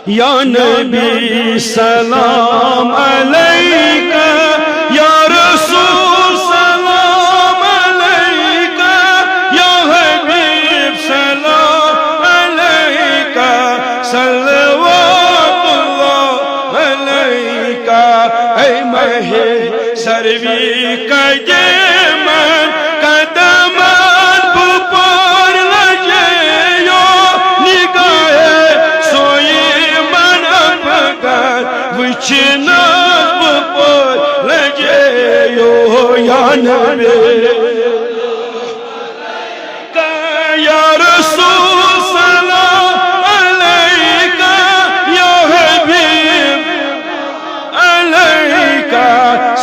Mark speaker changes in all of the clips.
Speaker 1: یا نبی سلام علیکہ، یا رسول سلام علیکہ، یا حبیب سلام علیکہ، صلوات اللہ علیکہ۔ اے ماہ سروی کا جیمن قدمان بپر لجیو، نگاہ سوئی من اپگر وچنات بپر لجیو۔ یا نبی یا رسول سلام علیکہ، یا حبیب علیکہ،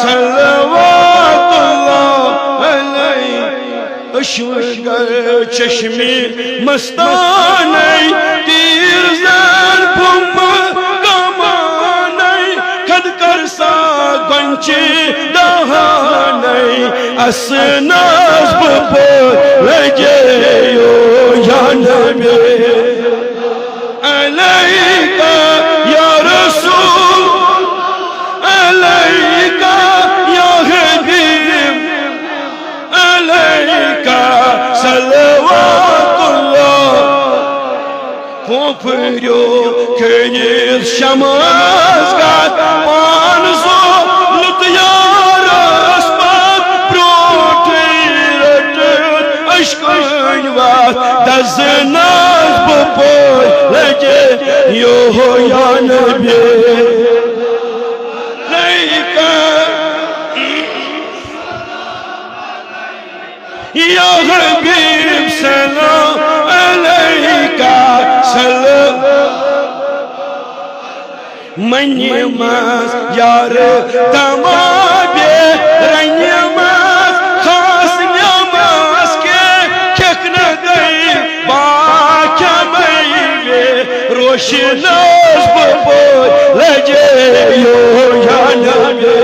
Speaker 1: صلوات اللہ علیکہ۔ اشوگر چشمی مستانی، تیر زن پم کمانی، کد کرسا گنچی دہانی، اسناس بپر لجیو۔ یا نبی علیکہ، یا رسول علیکہ، یا حبیب علیکہ، صلوات اللہ۔ پھوپھریو کھنیس شماس گات پانزو لطیارس پات پروٹی رٹت اشکن وات دزناس بپر لجیو۔ یا نبی یا حبیب سلام علیکہ، منیماس یار تمابی رنیماس خاص نیماس کے کھکن گئی باکیا میوے روشناس بپر لجیو۔ یا نبی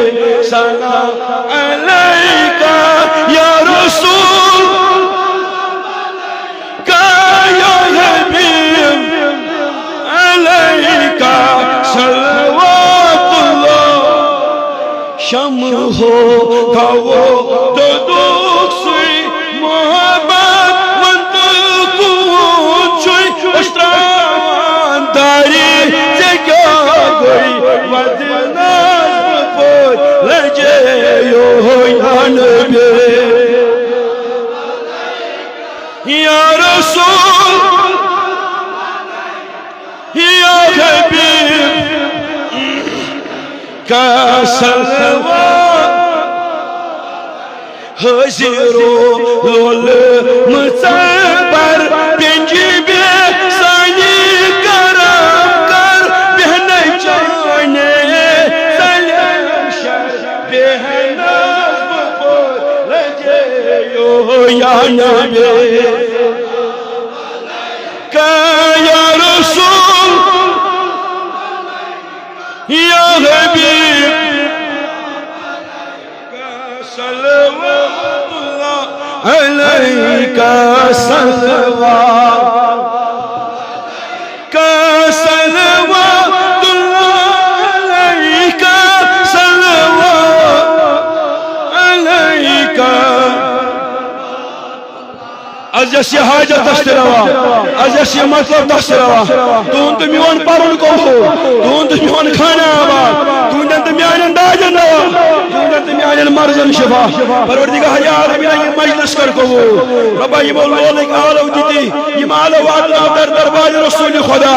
Speaker 1: سلام علیکہ، یا رسول یا حبیب علیکہ، صلوات اللہ۔ شم ہو گو دودوک سوئی محبت منطق چھوئی، اشتران داری جگہ گئی ودناس بپر لجیو۔ یا نبی یا رسول یا حبیب کا صلوات۔ حضرو لول مصبر پنجی بے سانی کرم کر، بہن چانے سلیم شر بہناس بپر لجیو۔ یا نبی یا رسول یا حبیب صلوات اللہ علیکہ، صلوات صلوات اللہ علیکہ، صلوات علیکہ۔ از یہ حاجت دستروا، از یہ مطلب دستروا، تون تو میون پرن کو تون تو میون کھانا آباد، تون تو میان داجن دوا، تون تو میان مرزن شفا۔ پروردگار یا عالمین یہ مجلس کر کو ربا یہ مولوک آلو دیتی، یہ مالو آدنا در دربار رسول خدا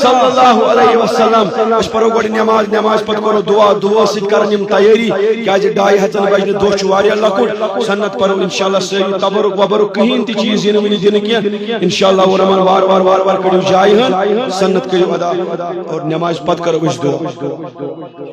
Speaker 1: صلی اللہ علیہ وسلم۔ اس پر گوڑی نماز پت کرو دعا سید کرنیم تیاری، کیا جی ڈائی ہتن بجن دو چواری اللہ کو سنت پر انشاءاللہ صحیح تبرک وبرک کہیں تی چیز یہ نمینی دینے کیا انشاءاللہ وہ رمان وار کڑیو جائی ہیں، سنت کڑیو ادا اور نماز پت کرو اس دعا۔